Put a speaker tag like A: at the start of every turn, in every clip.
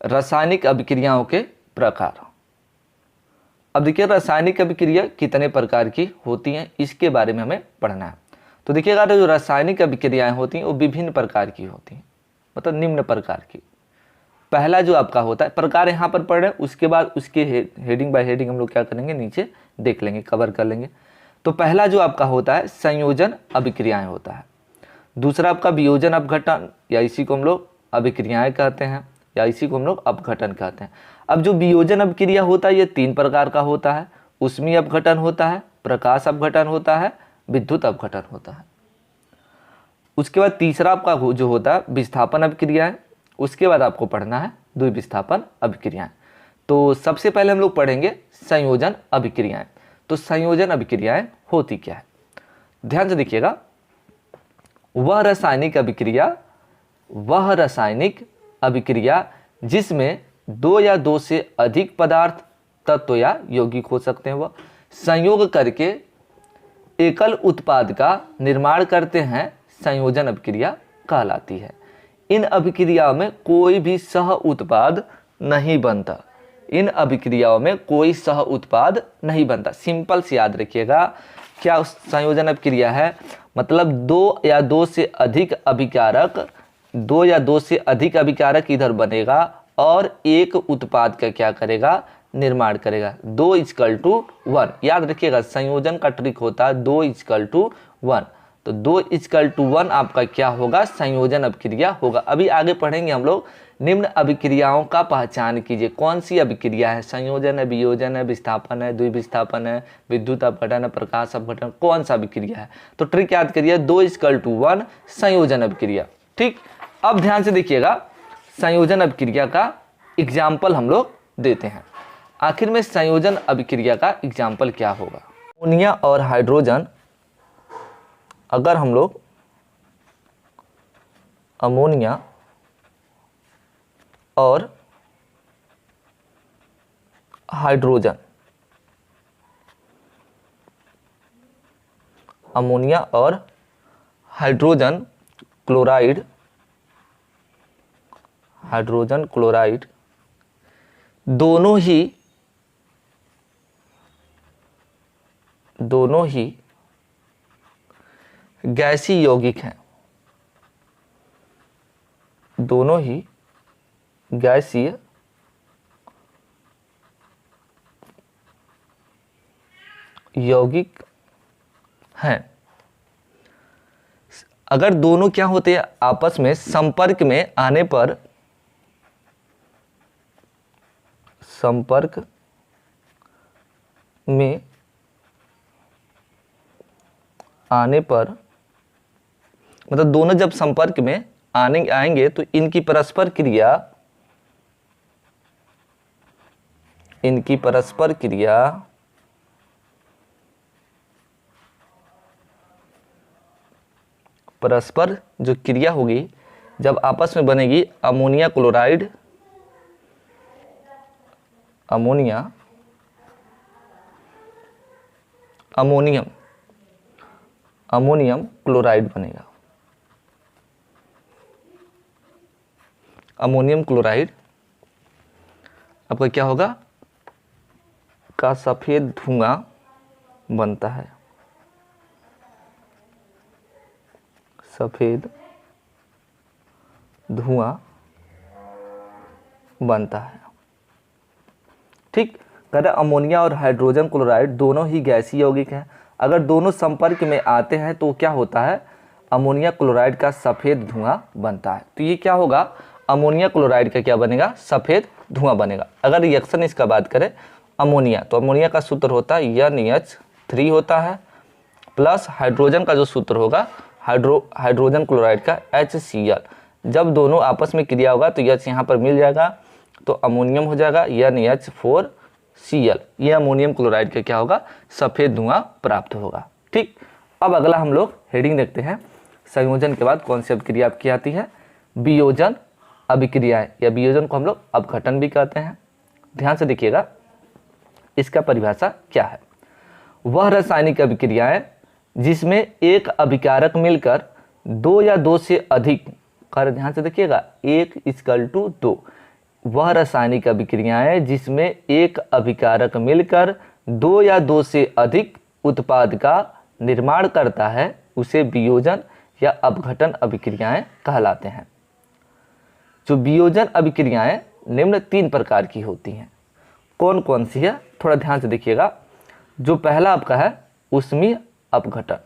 A: रासायनिक अभिक्रियाओं के प्रकार। अब देखिए रासायनिक अभिक्रिया कितने प्रकार की होती हैं इसके बारे में हमें पढ़ना है। तो देखिएगा जो रासायनिक अभिक्रियाएं होती हैं वो विभिन्न प्रकार की होती हैं, मतलब निम्न प्रकार की। पहला जो आपका होता है प्रकार यहाँ पर पढ़ रहे हैं, उसके बाद उसके हेडिंग बाय हेडिंग हम लोग क्या करेंगे नीचे देख लेंगे, कवर कर लेंगे। तो पहला जो आपका होता है संयोजन अभिक्रियाएं होता है। दूसरा आपका वियोजन अपघटन, या इसी को हम लोग अभिक्रियाएं कहते हैं, या इसी को हम लोग अपघटन कहते हैं। अब जो वियोजन अभिक्रिया होता है ये 3 प्रकार का होता है। ऊष्मीय अपघटन होता है, प्रकाश अपघटन होता है, विद्युत अपघटन होता है। उसके बाद तीसरा आपका जो होता है विस्थापन अभिक्रियाएं। उसके बाद आपको पढ़ना है द्विविस्थापन अभिक्रियाएं। तो सबसे पहले हम लोग पढ़ेंगे संयोजन अभिक्रियाएं। तो संयोजन अभिक्रियाएं होती क्या है, ध्यान से देखिएगा। वह रासायनिक अभिक्रिया जिसमें 2 या 2 से अधिक पदार्थ, तत्व या यौगिक हो सकते हैं, वह संयोग करके एकल उत्पाद का निर्माण करते हैं, संयोजन अभिक्रिया कहलाती है। इन अभिक्रियाओं में कोई भी सह उत्पाद नहीं बनता। इन अभिक्रियाओं में कोई सह उत्पाद नहीं बनता। सिंपल से याद रखिएगा, क्या संयोजन अभिक्रिया है, मतलब 2 या 2 से अधिक अभिकारक इधर बनेगा और एक उत्पाद का क्या करेगा, निर्माण करेगा। 2:1 याद रखिएगा, संयोजन का ट्रिक होता है 2:1। तो 2:1 आपका क्या होगा, संयोजन अभिक्रिया होगा। अभी आगे पढ़ेंगे हम लोग निम्न अभिक्रियाओं का पहचान कीजिए, कौन सी अभिक्रिया है, संयोजन है, वियोजन है, विस्थापन है, द्विविस्थापन है, विद्युत अपघटन है, प्रकाश अपघटन, कौन सा अभिक्रिया है। तो ट्रिक याद करिए 2:1 संयोजन अभिक्रिया। ठीक, अब ध्यान से देखिएगा, संयोजन अभिक्रिया का एग्जाम्पल हम लोग देते हैं। आखिर में संयोजन अभिक्रिया का एग्जाम्पल क्या होगा। अमोनिया और हाइड्रोजन, अगर हम लोग अमोनिया और हाइड्रोजन, अमोनिया और हाइड्रोजन क्लोराइड, दोनों ही गैसीय यौगिक हैं, दोनों ही गैसीय यौगिक हैं। अगर दोनों क्या होते हैं, आपस में संपर्क में आने पर, मतलब दोनों जब संपर्क में आएंगे तो इनकी परस्पर क्रिया परस्पर जो क्रिया होगी जब आपस में बनेगी, अमोनियम क्लोराइड बनेगा। अमोनियम क्लोराइड आपका क्या होगा, का सफेद धुआं बनता है, सफेद धुआं बनता है। ठीक, कहते हैं अमोनिया और हाइड्रोजन क्लोराइड दोनों ही गैसीय यौगिक हैं। अगर दोनों संपर्क में आते हैं तो क्या होता है, अमोनिया क्लोराइड का सफ़ेद धुआं बनता है। तो ये क्या होगा, अमोनिया क्लोराइड का क्या बनेगा, सफ़ेद धुआं बनेगा। अगर रिएक्शन इसका बात करें अमोनिया, तो अमोनिया का सूत्र होता है NH3 होता है, प्लस हाइड्रोजन का जो सूत्र होगा हाइड्रोजन क्लोराइड का HCl। जब दोनों आपस में क्रिया होगा तो H यहाँ पर मिल जाएगा तो अमोनियम हो जाएगा NH4Cl। ये अमोनियम क्लोराइड का क्या होगा, सफ़ेद धुआं प्राप्त होगा। ठीक, अब अगला हम लोग हेडिंग देखते हैं। संयोजन के बाद कौन सी अभिक्रिया आपकी आती है, वियोजन अभिक्रियाएं, या वियोजन को हम लोग अपघटन भी कहते हैं। ध्यान से देखिएगा, इसका परिभाषा क्या है। वह रासायनिक अभिक्रियाएं जिसमें एक अभिकारक मिलकर 2 या 2 से अधिक, ध्यान से देखिएगा, 1:2, वह रासायनिक अभिक्रियाएं जिसमें एक अभिकारक मिलकर दो या दो से अधिक उत्पाद का निर्माण करता है उसे वियोजन या अपघटन अभिक्रियाएं कहलाते हैं। जो वियोजन अभिक्रियाएं निम्न 3 प्रकार की होती हैं। कौन कौन सी है, थोड़ा ध्यान से देखिएगा। जो पहला आपका है ऊष्मीय अपघटन।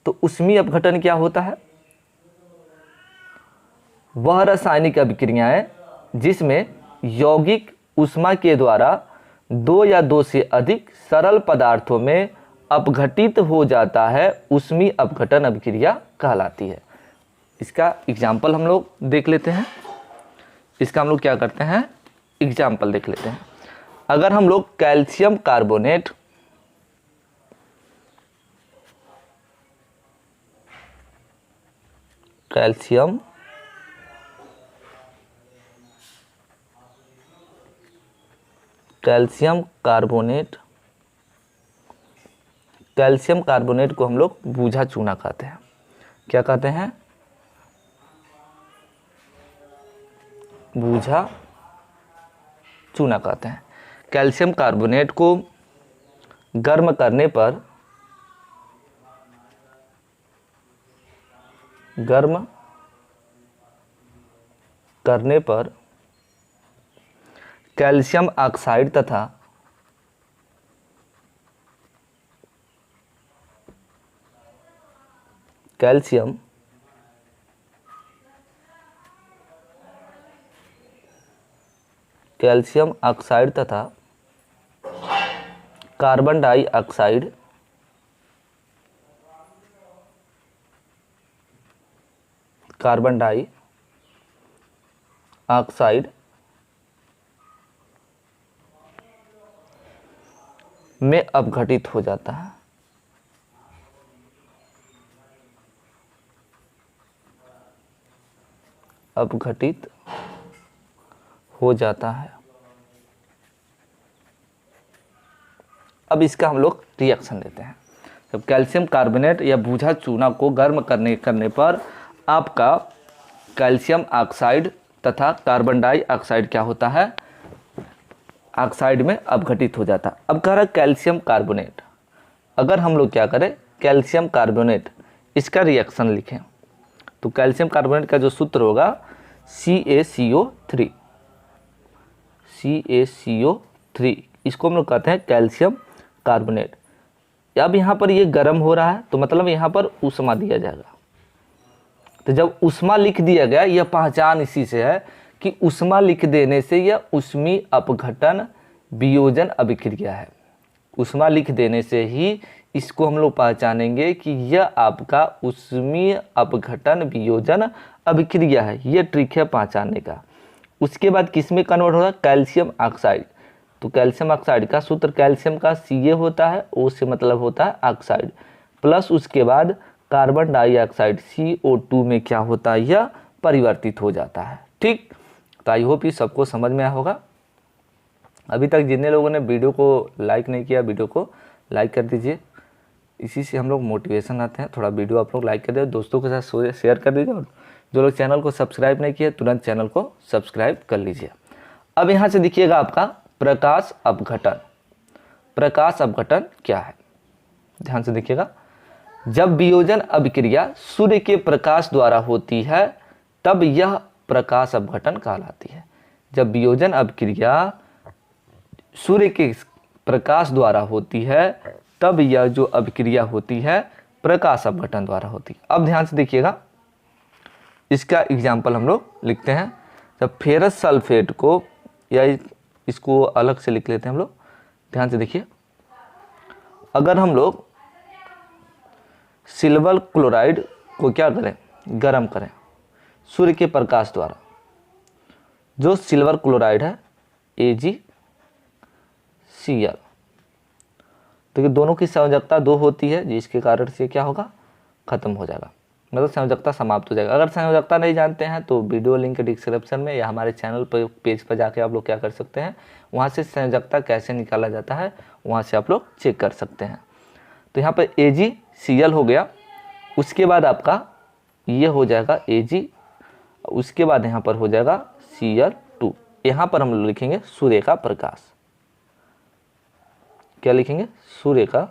A: तो ऊष्मीय अपघटन क्या होता है? वह रासायनिक अभिक्रियाएं जिसमें यौगिक ऊष्मा के द्वारा दो या दो से अधिक सरल पदार्थों में अपघटित हो जाता है ऊष्मीय अपघटन अभिक्रिया कहलाती है। इसका एग्जाम्पल हम लोग देख लेते हैं। इसका हम लोग क्या करते हैं, एग्जाम्पल देख लेते हैं। अगर हम लोग कैल्शियम कार्बोनेट कैल्शियम कार्बोनेट को हम लोग बूझा चूना कहते हैं। क्या कहते हैं? बूझा चूना कहते हैं। कैल्शियम कार्बोनेट को गर्म करने पर कैल्शियम ऑक्साइड तथा कैल्शियम ऑक्साइड तथा कार्बन डाइऑक्साइड में अपघटित हो जाता है। अब इसका हम लोग रिएक्शन लेते हैं। जब कैल्शियम कार्बोनेट या बूझा चूना को गर्म करने पर आपका कैल्शियम ऑक्साइड तथा कार्बन डाइऑक्साइड क्या होता है, ऑक्साइड में अपघटित हो जाता है। अब कह रहा है कैल्शियम कार्बोनेट, अगर हम लोग क्या करें, कैल्शियम कार्बोनेट इसका रिएक्शन लिखें तो कैल्शियम कार्बोनेट का जो सूत्र होगा CaCO3, इसको हम लोग कहते हैं कैल्शियम कार्बोनेट। अब यहाँ पर ये गर्म हो रहा है तो मतलब यहाँ पर ऊष्मा दिया जाएगा। तो जब ऊष्मा लिख दिया गया, यह पहचान इसी से है कि ऊष्मा लिख देने से यह ऊष्मीय अपघटन वियोजन अभिक्रिया है। ऊष्मा लिख देने से ही इसको हम लोग पहचानेंगे कि यह आपका ऊष्मीय अपघटन वियोजन अभिक्रिया है। यह ट्रिक है पहचानने का। उसके बाद किस में कन्वर्ट होगा, कैल्शियम ऑक्साइड। तो कैल्शियम ऑक्साइड का सूत्र कैल्शियम का Ca होता है, O से मतलब होता है ऑक्साइड, प्लस उसके बाद कार्बन डाइऑक्साइड CO2 में क्या होता है, यह परिवर्तित हो जाता है। ठीक, तो आई होप ये सबको समझ में आया होगा। अभी तक जितने लोगों ने वीडियो को लाइक नहीं किया, वीडियो को लाइक कर दीजिए। इसी से हम लोग मोटिवेशन आते हैं। थोड़ा वीडियो आप लोग लाइक कर दीजिए, दोस्तों के साथ शेयर कर दीजिए, और जो लोग चैनल को सब्सक्राइब नहीं किए तुरंत चैनल को सब्सक्राइब कर लीजिए। अब यहाँ से देखिएगा आपका प्रकाश अपघटन। प्रकाश अपघटन क्या है, ध्यान से देखिएगा। जब वियोजन अभिक्रिया सूर्य के प्रकाश द्वारा होती है तब यह प्रकाश अपघटन कहलाती है। जब वियोजन अभिक्रिया सूर्य के प्रकाश द्वारा होती है तब यह जो अभिक्रिया होती है प्रकाश अपघटन द्वारा होती है। अब ध्यान से देखिएगा, इसका एग्जाम्पल हम लोग लिखते हैं। जब फेरस सल्फेट को, या इसको अलग से लिख लेते हैं हम लोग, ध्यान से देखिए। अगर हम लोग सिल्वर क्लोराइड को क्या करें, गर्म करें सूर्य के प्रकाश द्वारा, जो सिल्वर क्लोराइड है AgCl, तो दोनों की संयोजकता 2 होती है, जिसके कारण से क्या होगा, खत्म हो जाएगा, मतलब संयोजकता समाप्त हो जाएगा। अगर संयोजकता नहीं जानते हैं तो वीडियो लिंक डिस्क्रिप्शन में या हमारे चैनल पर पेज पर जाके आप लोग क्या कर सकते हैं, वहाँ से संयोजकता कैसे निकाला जाता है वहाँ से आप लोग चेक कर सकते हैं। तो यहाँ पर AgCl हो गया, उसके बाद आपका ये हो जाएगा Ag, उसके बाद यहाँ पर हो जाएगा Cl2। यहाँ पर हम लिखेंगे सूर्य का प्रकाश। क्या लिखेंगे? सूर्य का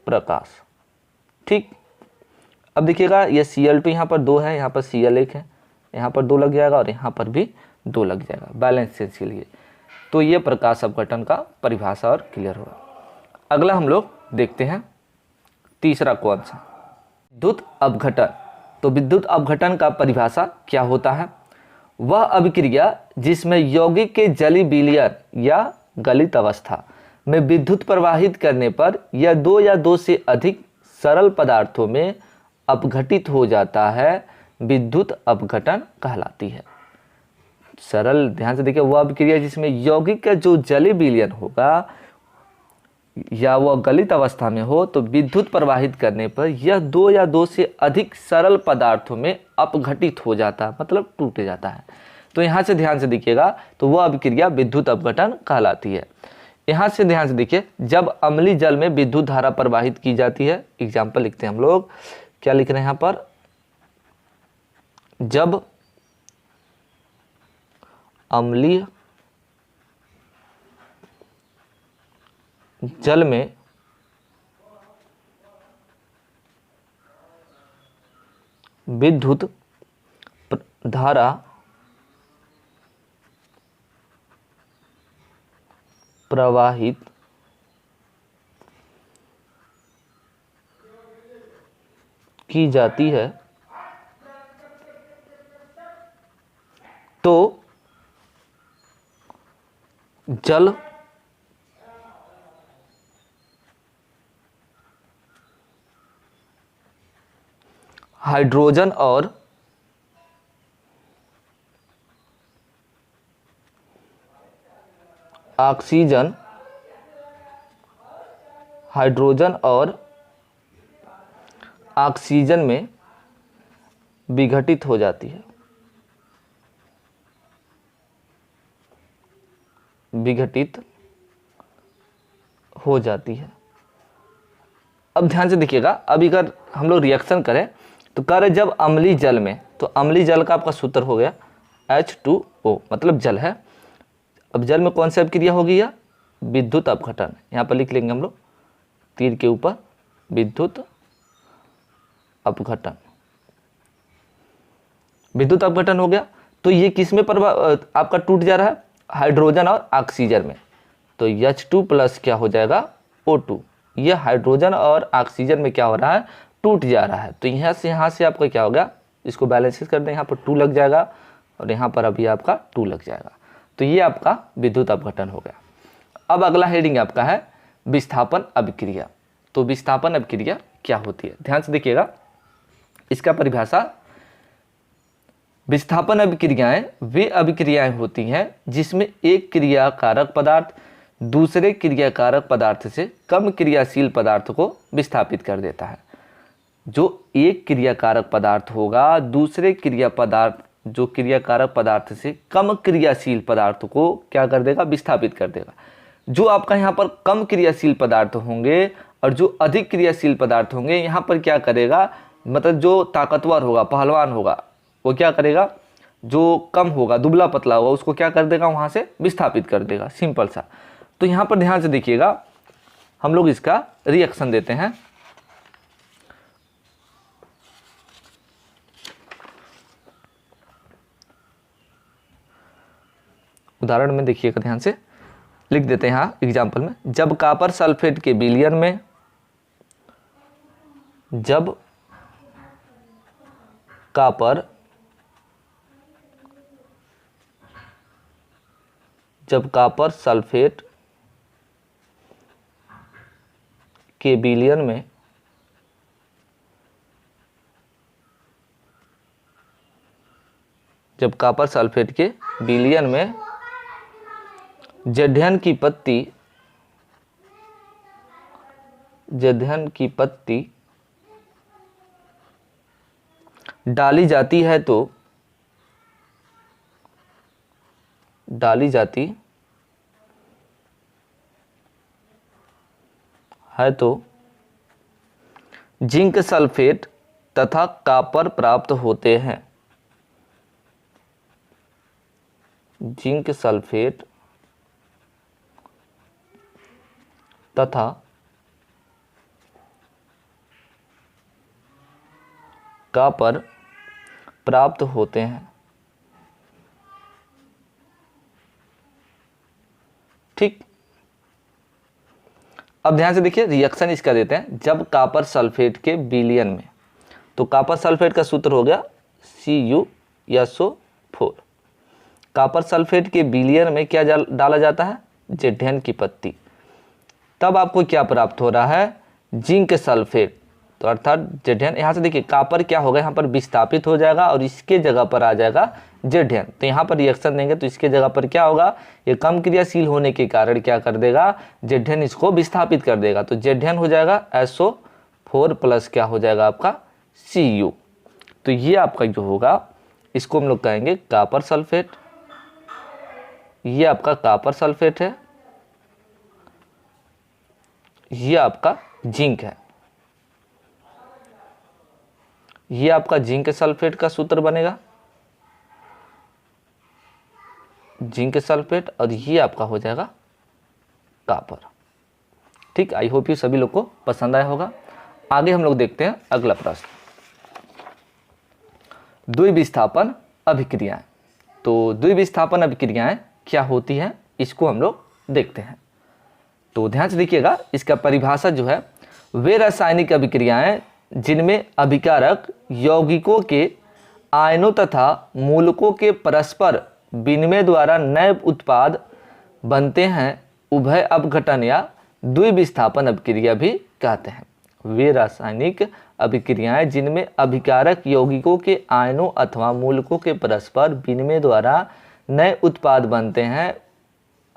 A: प्रकाश। ठीक, अब देखिएगा ये Cl2 यहाँ पर 2 है, यहाँ पर Cl1 है, यहाँ पर 2 लग जाएगा और यहाँ पर भी 2 लग जाएगा बैलेंस चेंज के लिए। तो ये प्रकाश अपघटन का परिभाषा और क्लियर होगा। अगला हम लोग देखते हैं तीसरा कौन सा, विद्युत अपघटन। तो विद्युत अपघटन का परिभाषा क्या होता है? वह अभिक्रिया जिसमें यौगिक के जलीय विलयन या गलित अवस्था में विद्युत प्रवाहित करने पर या दो से अधिक सरल पदार्थों में अपघटित हो जाता है, विद्युत अपघटन कहलाती है। सरल, ध्यान से देखिए, वह अभिक्रिया जिसमें यौगिक का जो जलीय विलयन होगा या वह गलित अवस्था में हो तो विद्युत प्रवाहित करने पर यह दो से अधिक सरल पदार्थों में अपघटित हो जाता है, मतलब टूट जाता है। तो यहाँ से ध्यान से देखिएगा, तो वह अभिक्रिया विद्युत अपघटन कहलाती है। यहाँ से ध्यान से देखिए, जब अम्लीय जल में विद्युत धारा प्रवाहित की जाती है, एग्जाम्पल लिखते हैं हम लोग, क्या लिख रहे हैं यहाँ पर, जब अम्लीय जल में विद्युत धारा प्रवाहित की जाती है तो जल हाइड्रोजन और ऑक्सीजन, हाइड्रोजन और ऑक्सीजन में विघटित हो जाती है, विघटित हो जाती है। अब ध्यान से देखिएगा, अब अगर हम लोग रिएक्शन करें तो कह रहे जब अम्लीय जल में, तो अम्लीय जल का आपका सूत्र हो गया H2O, मतलब जल है। अब जल में कौन सी अभिक्रिया होगी? या विद्युत अपघटन। यहाँ पर लिख लेंगे हम लोग तीर के ऊपर, विद्युत अपघटन। विद्युत अपघटन हो गया, तो ये किस में आपका टूट जा रहा है? हाइड्रोजन और ऑक्सीजन में। तो H2 प्लस क्या हो जाएगा? O2। ये हाइड्रोजन और ऑक्सीजन में क्या हो रहा है? टूट जा रहा है। तो यहाँ से आपका क्या होगा? इसको बैलेंस कर दें, यहाँ पर 2 लग जाएगा और यहाँ पर अभी आपका 2 लग जाएगा। तो ये आपका विद्युत अपघटन हो गया। अब अगला हेडिंग आपका है विस्थापन अभिक्रिया। तो विस्थापन अभिक्रिया क्या होती है? ध्यान से देखिएगा, इसका परिभाषा, विस्थापन अभिक्रियाएं वे अभिक्रियाएं होती हैं जिसमें एक क्रियाकारक पदार्थ दूसरे क्रियाकारक पदार्थ से कम क्रियाशील पदार्थ को विस्थापित कर देता है। जो एक क्रियाकारक पदार्थ होगा दूसरे जो क्रियाकारक पदार्थ से कम क्रियाशील पदार्थ को क्या कर देगा? विस्थापित कर देगा। जो आपका यहाँ पर कम क्रियाशील पदार्थ होंगे और जो अधिक क्रियाशील पदार्थ होंगे, यहाँ पर क्या करेगा? मतलब जो ताकतवर होगा, पहलवान होगा, वो क्या करेगा? जो कम होगा, दुबला पतला होगा, उसको क्या कर देगा? वहाँ से विस्थापित कर देगा, सिंपल सा। तो यहाँ पर ध्यान से देखिएगा, हम लोग इसका रिएक्शन देते हैं। उदाहरण में देखिएगा, ध्यान से लिख देते हैं यहाँ एग्जाम्पल में, जब कॉपर सल्फेट के विलयन में, जब कॉपर सल्फेट के विलयन में जब कॉपर सल्फेट के विलयन में जध्यन की पत्ती डाली जाती है तो जिंक सल्फेट तथा कॉपर प्राप्त होते हैं। जिंक सल्फेट तथा कॉपर प्राप्त होते हैं। ठीक, अब ध्यान से देखिए, रिएक्शन इसका देते हैं। जब कॉपर सल्फेट के विलयन में, तो कॉपर सल्फेट का सूत्र हो गया CuSO4। कॉपर सल्फेट के विलयन में क्या डाला जाता है? जेडेन की पत्ती। तब आपको क्या प्राप्त हो रहा है? Zinc sulphate. तो अर्थात जेडेन, यहाँ से देखिए कॉपर क्या होगा, यहाँ पर विस्थापित हो जाएगा और इसके जगह पर आ जाएगा जेडेन। तो यहाँ पर रिएक्शन देंगे तो इसके जगह पर क्या होगा? ये कम क्रियाशील होने के कारण क्या कर देगा? जेडेन इसको विस्थापित कर देगा। तो जेडेन हो जाएगा SO4 प्लस क्या हो जाएगा आपका? Cu। तो ये आपका जो होगा, इसको हम लोग कहेंगे कॉपर सल्फेट। ये आपका कॉपर सल्फेट है, ये आपका जिंक है। ये आपका जिंक सल्फेट का सूत्र बनेगा, जिंक सल्फेट, और ये आपका हो जाएगा कॉपर। ठीक, आई होप ये सभी लोग को पसंद आया होगा। आगे हम लोग देखते हैं अगला प्रश्न, द्विविस्थापन अभिक्रियाएं। तो द्विविस्थापन अभिक्रियाएं क्या होती हैं, इसको हम लोग देखते हैं। तो ध्यान से देखिएगा, इसका परिभाषा जो है, वे रासायनिक अभिक्रियाएं जिनमें अभिकारक यौगिकों के आयनों तथा मूलकों के परस्पर विनिमय द्वारा नए उत्पाद बनते हैं, उभय अपघटन या द्विविस्थापन अभिक्रिया भी कहते हैं। वे रासायनिक अभिक्रियाएं जिनमें अभिकारक यौगिकों के आयनों अथवा मूलकों के परस्पर विनिमय द्वारा नए उत्पाद बनते हैं,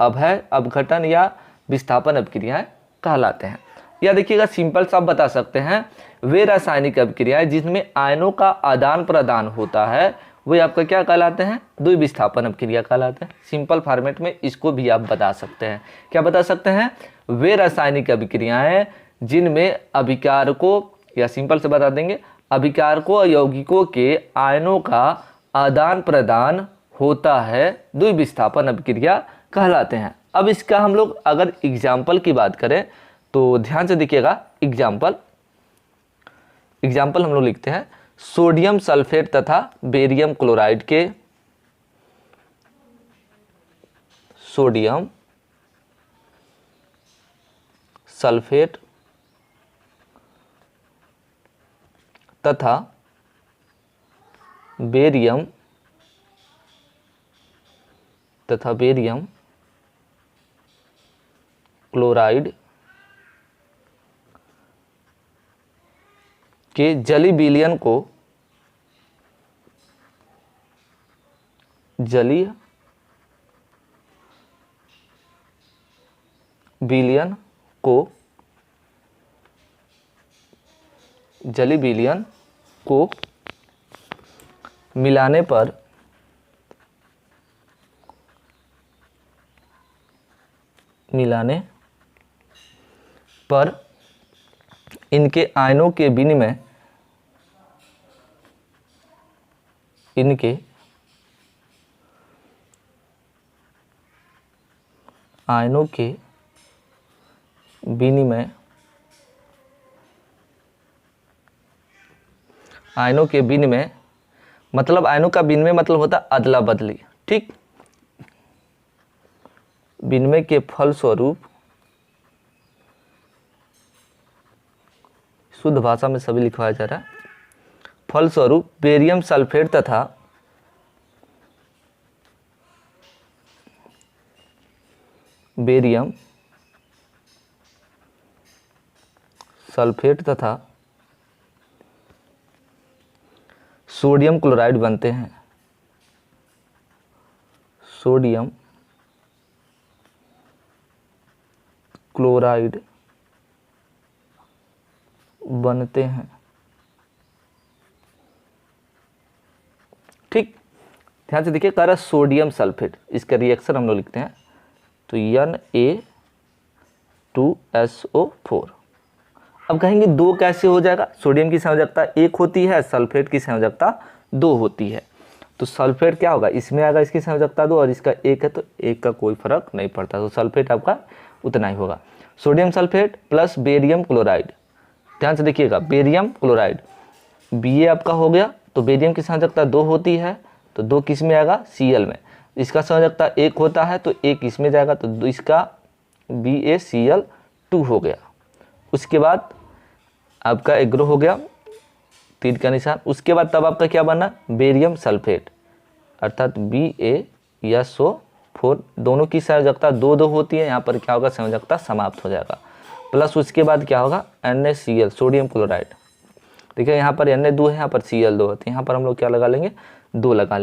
A: उभय अपघटन या विस्थापन अभिक्रियाएं कहलाते हैं। या देखिएगा, सिंपल सा आप बता सकते हैं, वे रासायनिक अभिक्रियाएं जिसमें आयनों का आदान प्रदान होता है, वे आपका क्या कहलाते हैं? द्विविस्थापन अभिक्रिया कहलाते हैं। सिंपल फॉर्मेट में इसको भी आप बता सकते हैं। क्या बता सकते हैं? वे रासायनिक अभिक्रियाएं जिनमें अभिकारकों, या सिंपल से बता देंगे, अभिकारकों और यौगिकों के आयनों का आदान प्रदान होता है, द्विविस्थापन अभिक्रिया कहलाते हैं। अब इसका हम लोग अगर एग्जाम्पल की बात करें तो ध्यान से देखिएगा, एग्जाम्पल हम लोग लिखते हैं, सोडियम सल्फेट तथा बेरियम क्लोराइड के, सोडियम सल्फेट तथा बेरियम क्लोराइड के जलीय विलयन को मिलाने पर इनके आयनों के विनिमय, मतलब आयनों का विनिमय मतलब होता है अदला बदली। ठीक, विनिमय के फलस्वरूप, शुद्ध भाषा में सभी लिखवाया जा रहा है, फलस्वरूप बेरियम सल्फेट तथा सोडियम क्लोराइड बनते हैं। सोडियम क्लोराइड बनते हैं। ठीक, ध्यान से देखिए, कह रहा सोडियम सल्फेट, इसका रिएक्शन हम लोग लिखते हैं, तो Na2SO4। अब कहेंगे दो कैसे हो जाएगा? सोडियम की संयोजकता 1 होती है, सल्फेट की संयोजकता 2 होती है। तो सल्फेट क्या होगा, इसमें आएगा इसकी संयोजकता 2 और इसका 1 है तो 1 का कोई फर्क नहीं पड़ता, तो सल्फेट आपका उतना ही होगा। Sodium sulphate plus barium chloride, ध्यान से देखिएगा, बेरियम क्लोराइड Ba आपका हो गया, तो बेरियम की संयोजकता 2 होती है तो 2 किस में आएगा, Cl में। इसका संयोजकता 1 होता है तो 1 इसमें जाएगा तो इसका BaCl2 हो गया। उसके बाद आपका एग्रो हो गया, तीर का निशान। उसके बाद तब आपका क्या बना, बेरियम सल्फेट, अर्थात BaSO4, दोनों की संयोजकता 2-2 होती है, यहाँ पर क्या होगा, संयोजकता समाप्त हो जाएगा। प्लस उसके बाद क्या होगा, NaCl सोडियम क्लोराइड, देखिए यहाँ पर Na2 है, यहाँ पर Cl2 है, तो यहाँ पर हम लोग क्या लगा लेंगे, 2 लगा लेंगे।